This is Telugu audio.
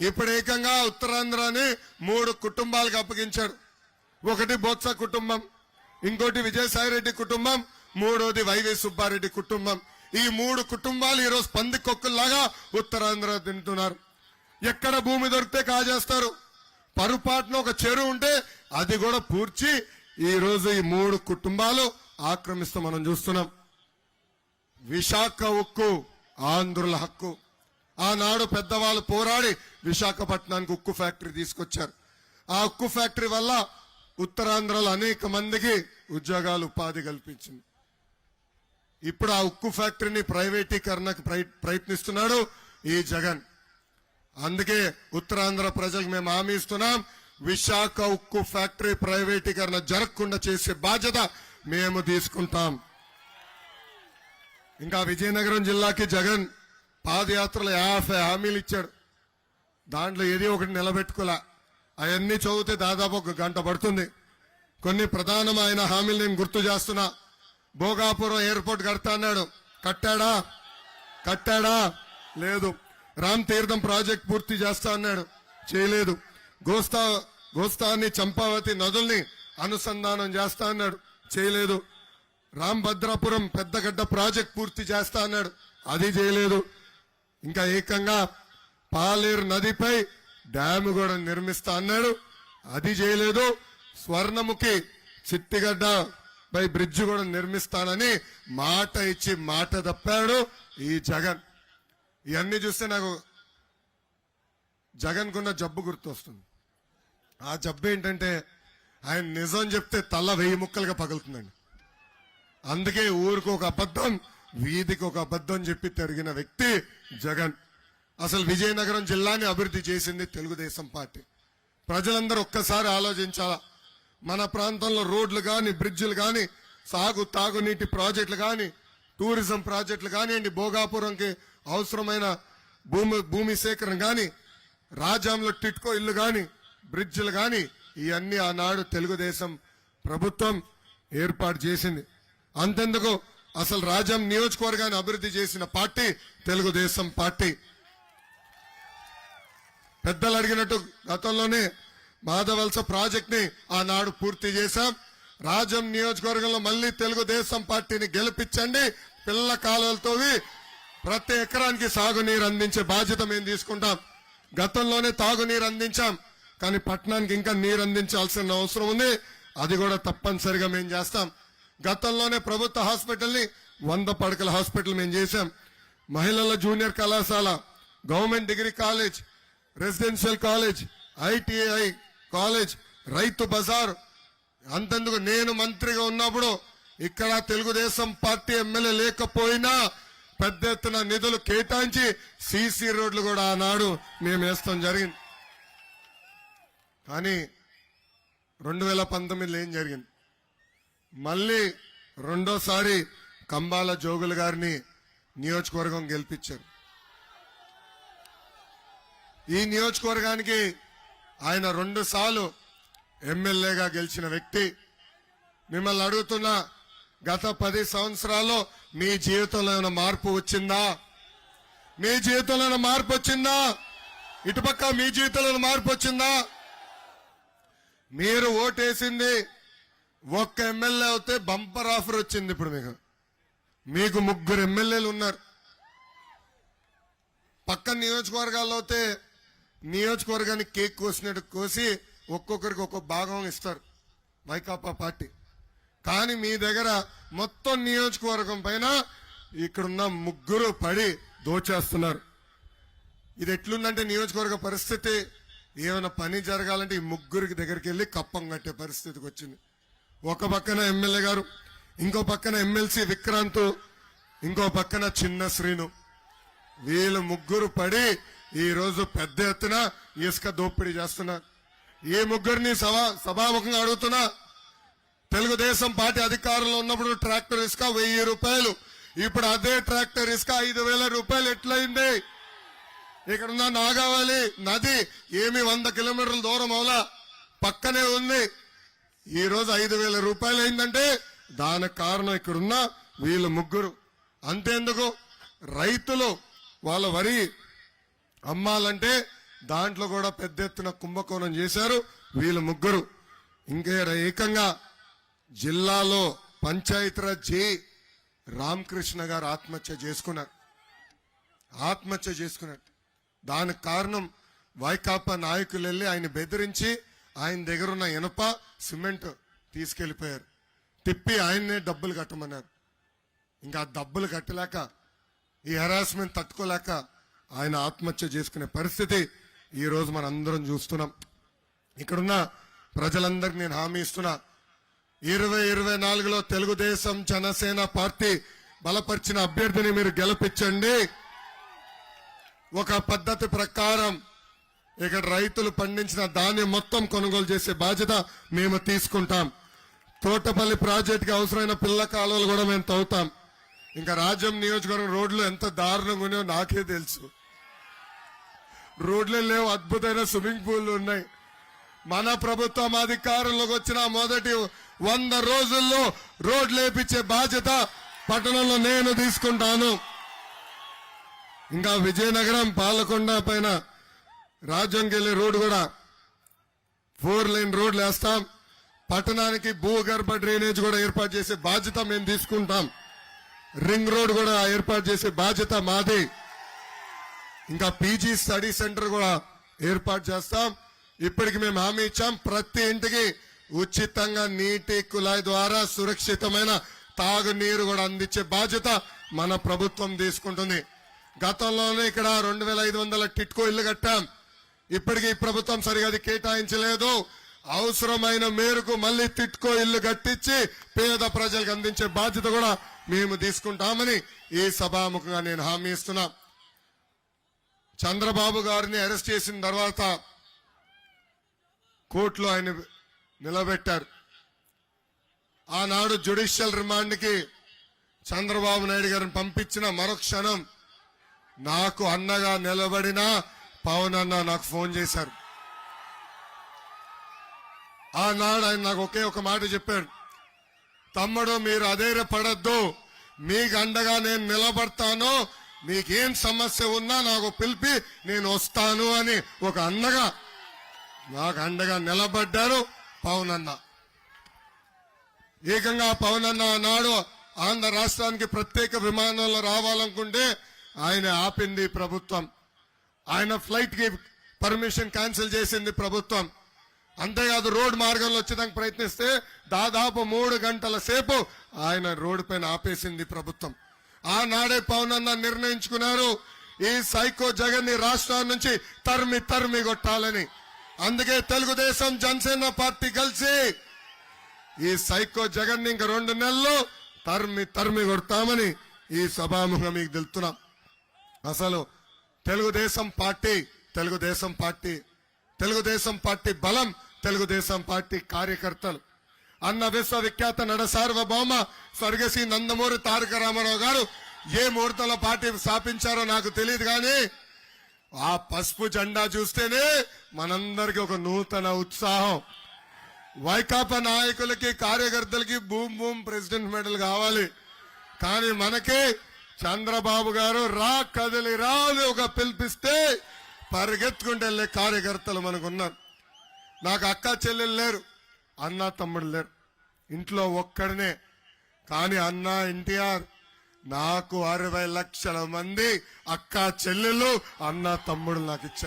ఇప్పుడు ఏకంగా ఉత్తరాంధ్రని 3 కుటుంబాలకు అప్పగించాడు. ఒకటి బొత్స కుటుంబం, ఇంకోటి విజయసాయిరెడ్డి కుటుంబం, మూడోది వైవి సుబ్బారెడ్డి కుటుంబం. ఈ 3 కుటుంబాలు ఈరోజు పందికొక్కుల్లాగా ఉత్తరాంధ్ర తింటున్నారు. ఎక్కడ భూమి దొరికితే కాజేస్తారు. పరుపాటున ఒక చెరువు ఉంటే అది కూడా పూడ్చి ఈ రోజు ఈ 3 కుటుంబాలు ఆక్రమిస్తూ మనం చూస్తున్నాం. విశాఖ ఉక్కు ఆంధ్రుల హక్కు. ఆనాడు పెద్దవాళ్ళు పోరాడి విశాఖపట్నానికి ఉక్కు ఫ్యాక్టరీ తీసుకొచ్చారు. ఆ ఉక్కు ఫ్యాక్టరీ వల్ల ఉత్తరాంధ్రలో అనేక మందికి ఉద్యోగాలు, ఉపాధి కల్పించింది. ఇప్పుడు ఆ ఉక్కు ఫ్యాక్టరీని ప్రైవేటీకరణకు ప్రయత్నిస్తున్నాడు ఈ జగన్. అందుకే ఉత్తరాంధ్ర ప్రజలకు మేము హామీ ఇస్తున్నాం, విశాఖ ఉక్కు ఫ్యాక్టరీ ప్రైవేటీకరణ జరగకుండా చేసే బాధ్యత మేము తీసుకుంటాం. ఇంకా విజయనగరం జిల్లాకి జగన్ పాదయాత్రలో 50 హామీలు ఇచ్చాడు. దాంట్లో ఏది ఒకటి నిలబెట్టుకోలే. అవన్నీ చదివితే దాదాపు 1 గంట పడుతుంది. కొన్ని ప్రధానమైన హామీలు నేను గుర్తు చేస్తున్నా. భోగాపురం ఎయిర్పోర్ట్ కడతా అన్నాడు, కట్టాడా? లేదు. రామ్ తీర్థం ప్రాజెక్ట్ పూర్తి చేస్తా అన్నాడు, చేయలేదు. గోస్తాని చంపావతి నదుల్ని అనుసంధానం చేస్తా అన్నాడు, చేయలేదు. రాంభద్రాపురం పెద్దగడ్డ ప్రాజెక్ట్ పూర్తి చేస్తా అన్నాడు, అది చేయలేదు. ఇంకా ఏకంగా పాలేరు నదిపై డ్యాము కూడా నిర్మిస్తా అన్నాడు, అది చేయలేదు. స్వర్ణముఖి చిట్టిగడ్డ పై బ్రిడ్జ్ కూడా నిర్మిస్తానని మాట ఇచ్చి మాట తప్పాడు ఈ జగన్. ఇవన్నీ చూస్తే నాకు జగన్ కున్న జబ్బు గుర్తొస్తుంది. ఆ జబ్బు ఏంటంటే ఆయన నిజం చెప్తే తల 1000 ముక్కలుగా పగులుతుందండి. అందుకే ఊరికి ఒక అబద్ధం, వీధికి ఒక అబద్ధం చెప్పి తిరిగిన వ్యక్తి జగన్. అసలు విజయనగరం జిల్లాని అభివృద్ధి చేసింది తెలుగుదేశం పార్టీ. ప్రజలందరూ ఒక్కసారి ఆలోచించాలా. మన ప్రాంతంలో రోడ్లు గాని, బ్రిడ్జిలు గాని, తాగునీటి ప్రాజెక్టులు గాని, టూరిజం ప్రాజెక్టులు కానివ్వండి, భోగాపురంకి అవసరమైన భూమి సేకరణ గాని, రాజాంలో టిట్కో ఇల్లు గాని, బ్రిడ్జిలు గాని, ఇవన్నీ ఆనాడు తెలుగుదేశం ప్రభుత్వం ఏర్పాటు చేసింది. అంతెందుకు అసలు రాజాం నియోజకవర్గాన్ని అభివృద్ధి చేసిన పార్టీ తెలుగుదేశం పార్టీ. పెద్దలు అడిగినట్టు గతంలోనే మాధవలస ప్రాజెక్ట్ ని ఆనాడు పూర్తి చేశాం. రాజం నియోజకవర్గంలో మళ్లీ తెలుగుదేశం పార్టీని గెలిపించండి, పిల్ల కాలువలతో ప్రతి ఎకరానికి సాగునీరు అందించే బాధ్యత మేము తీసుకుంటాం. గతంలోనే తాగునీరు అందించాం, కానీ పట్టణానికి ఇంకా నీరు అందించాల్సిన అవసరం ఉంది. అది కూడా తప్పనిసరిగా మేము చేస్తాం. గతంలోనే ప్రభుత్వ హాస్పిటల్ని 100 పడకల హాస్పిటల్ మేము చేశాం. మహిళల జూనియర్ కళాశాల, government degree college, residential college, ITI college, Rythu Bazar. అంతెందుకు నేను మంత్రిగా ఉన్నప్పుడు ఇక్కడ తెలుగుదేశం పార్టీ ఎమ్మెల్యే లేకపోయినా పెద్ద ఎత్తున నిధులు కేటాయించి CC రోడ్లు కూడా ఆనాడు మేము వేస్తాం జరిగింది. కానీ 2019లో ఏం జరిగింది? మళ్ళీ రెండోసారి కంబాల జోగులు గారిని నియోజకవర్గం గెలిపించారు. ఈ నియోజకవర్గానికి ఆయన 2 సార్లు ఎమ్మెల్యేగా గెలిచిన వ్యక్తి. మిమ్మల్ని అడుగుతున్నా, గత 10 సంవత్సరాల్లో మీ జీవితంలో ఏమైనా మార్పు వచ్చిందా? మీ జీవితంలో ఏమైనా మార్పు వచ్చిందా? ఇటుపక్క మీ జీవితంలో మార్పు వచ్చిందా? మీరు ఓటేసింది ఒక్క ఎమ్మెల్యే అయితే బంపర్ ఆఫర్ వచ్చింది. ఇప్పుడు మీకు 3 ఎమ్మెల్యేలు ఉన్నారు. పక్క నియోజకవర్గాల్లో అయితే నియోజకవర్గానికి కేక్ కోసినట్టు కోసి ఒక్కొక్కరికి ఒక్కొక్క భాగం ఇస్తారు వైకాపా పార్టీ. కానీ మీ దగ్గర మొత్తం నియోజకవర్గం పైన ఇక్కడున్న 3 పడి దోచేస్తున్నారు. ఇది ఎట్లుందంటే నియోజకవర్గ పరిస్థితి, ఏమైనా పని జరగాలంటే ఈ 3 దగ్గరికి వెళ్ళి కప్పం కట్టే పరిస్థితికి వచ్చింది. ఒక పక్కన ఎమ్మెల్యే గారు, ఇంకో పక్కన ఎమ్మెల్సీ విక్రాంత్, ఇంకో పక్కన చిన్న శ్రీను. వీళ్ళు 3 పడి ఈ రోజు పెద్ద ఎత్తున ఇసుక దోపిడీ చేస్తున్నారు. ఈ 3 సభాముఖంగా అడుగుతున్నా, తెలుగుదేశం పార్టీ అధికారంలో ఉన్నప్పుడు ట్రాక్టర్ ఇసుక 1000 రూపాయలు, ఇప్పుడు అదే ట్రాక్టర్ ఇసుక 5000 రూపాయలు ఎట్లయింది? ఇక్కడున్న నాగావళి నది ఏమి 100 కిలోమీటర్ల దూరం అవలా, పక్కనే ఉంది. ఈ రోజు 5000 రూపాయలు అయిందంటే దానికి కారణం ఇక్కడున్న వీళ్ళు 3. అంతేందుకు రైతులు వాళ్ళ వరి అమ్మాలంటే దాంట్లో కూడా పెద్ద ఎత్తున కుంభకోణం చేశారు వీళ్ళు ముగ్గురు. ఇంకా ఏకంగా జిల్లాలో పంచాయతీరాజ్ జే రామకృష్ణ గారు ఆత్మహత్య చేసుకున్నారు. దానికి కారణం వైకాపా నాయకులు వెళ్ళి ఆయన బెదిరించి ఆయన దగ్గర ఉన్న ఇనప సిమెంట్ తీసుకెళ్లిపోయారు. తిప్పి ఆయన్నే డబ్బులు కట్టమన్నారు. ఇంకా డబ్బులు కట్టలేక ఈ హెరాస్మెంట్ తట్టుకోలేక ఆయన ఆత్మహత్య చేసుకునే పరిస్థితి ఈ రోజు మనం అందరం చూస్తున్నాం. ఇక్కడున్న ప్రజలందరికీ నేను హామీ ఇస్తున్నా, 2024లో తెలుగుదేశం జనసేన పార్టీ బలపరిచిన అభ్యర్థిని మీరు గెలిపించండి. ఒక పద్ధతి ప్రకారం ఇక్కడ రైతులు పండించిన ధాన్యం మొత్తం కొనుగోలు చేసే బాధ్యత మేము తీసుకుంటాం. తోటపల్లి ప్రాజెక్టుకి అవసరమైన పిల్ల కాలువలు కూడా మేము తవ్వుతాం. ఇంకా రాజ్యం నియోజకవర్గం రోడ్లు ఎంత దారుణంగా ఉన్నాయో నాకే తెలుసు. రోడ్లే లేవు, అద్భుతమైన స్విమ్మింగ్ పూల్లు ఉన్నాయి. మన ప్రభుత్వం అధికారంలోకి వచ్చిన మొదటి 100 రోజుల్లో రోడ్లు వేపించే బాధ్యత పట్టణంలో నేను తీసుకుంటాను. ఇంకా విజయనగరం పాలకొండ పైన రాజ్యంకి వెళ్లే రోడ్డు కూడా 4 లైన్ రోడ్లు వేస్తాం. పట్టణానికి భూగర్భ డ్రైనేజ్ కూడా ఏర్పాటు చేసే బాధ్యత మేము తీసుకుంటాం. రింగ్ రోడ్ కూడా ఏర్పాటు చేసే బాధ్యత మాది. ఇంకా పీజీ స్టడీ సెంటర్ కూడా ఏర్పాటు చేస్తాం. ఇప్పటికి మేము హామీ ఇచ్చాం, ప్రతి ఇంటికి ఉచితంగా నీటి కుళాయి ద్వారా సురక్షితమైన తాగునీరు కూడా అందించే బాధ్యత మన ప్రభుత్వం తీసుకుంటుంది. గతంలోనే ఇక్కడ 2500 టిట్కో ఇల్లు కట్టాం. ఇప్పటికీ ప్రభుత్వం సరిగా అది కేటాయించలేదు. అవసరమైన మేరకు మళ్లీ టిట్కో ఇల్లు కట్టించి పేద ప్రజలకు అందించే బాధ్యత కూడా మేము తీసుకుంటామని ఈ సభాముఖంగా నేను హామీ ఇస్తున్నా. చంద్రబాబు గారిని అరెస్ట్ చేసిన తర్వాత కోర్టులో ఆయన నిలబెట్టారు. ఆనాడు జ్యుడిషియల్ రిమాండ్ కి చంద్రబాబు నాయుడు గారిని పంపించిన మరుక్షణం నాకు అన్నగా నిలబడిన పవన్ అన్న నాకు ఫోన్ చేశారు. ఆనాడు ఆయన నాకు ఒకే ఒక మాట చెప్పాడు, తమ్ముడు మీరు అధైర్యపడద్దు, మీకు అండగా నేను నిలబడతాను, మీకేం సమస్య ఉన్నా నాకు పిలిపి నేను వస్తాను అని ఒక అన్నగా నాకు అండగా నిలబడ్డారు పవన్ అన్న. ఏకంగా పవన్ అన్న నాడు ఆంధ్ర రాష్ట్రానికి ప్రత్యేక విమానంలో రావాలనుకుంటే ఆయన ఆపింది ప్రభుత్వం. ఆయన ఫ్లైట్ కి పర్మిషన్ క్యాన్సిల్ చేసింది ప్రభుత్వం. అంతేకాదు రోడ్ మార్గంలో వచ్చేదానికి ప్రయత్నిస్తే దాదాపు 3 గంటల సేపు ఆయన రోడ్డు పైన ఆపేసింది ప్రభుత్వం. ఆనాడే పవన్ అన్న నిర్ణయించుకున్నారు, ఈ సైకో జగన్ ని రాష్ట్రాన్ని నుంచి తరిమి కొట్టాలని. అందుకే తెలుగుదేశం జనసేన పార్టీ కలిసి ఈ సైకో జగన్ ని ఇంక 2 నెలల్లో తరిమి కొడతామని ఈ సభాముఖంగా మీకు తెలుపుతున్నాం. అసలు తెలుగుదేశం పార్టీ బలం, తెలుగుదేశం పార్టీ కార్యకర్తలు. అన్న విశ్వవిఖ్యాత నడ సార్వభౌమ స్వర్గశ్రీ నందమూరి తారక రామారావు గారు ఏ ముహూర్తంలో పార్టీ స్థాపించారో నాకు తెలియదు, కానీ ఆ పసుపు జెండా చూస్తేనే మనందరికీ ఒక నూతన ఉత్సాహం. వైకాపా నాయకులకి కార్యకర్తలకి బూమ్ ప్రెసిడెంట్ మెడల్ కావాలి, కానీ మనకి చంద్రబాబు గారు రా కదిలి రాని ఒక పిలిపిస్తే పరిగెత్తుకుంటూ వెళ్లే కార్యకర్తలు మనకున్నారు. నాకు అక్క చెల్లెలు లేరు, అన్న తమ్ముడు లేరు, ఇంట్లో ఒక్కడనే. కానీ అన్న ఎన్టీఆర్ నాకు 60 లక్షల మంది అక్క చెల్లెలు అన్న తమ్ముడు నాకు ఇచ్చారు.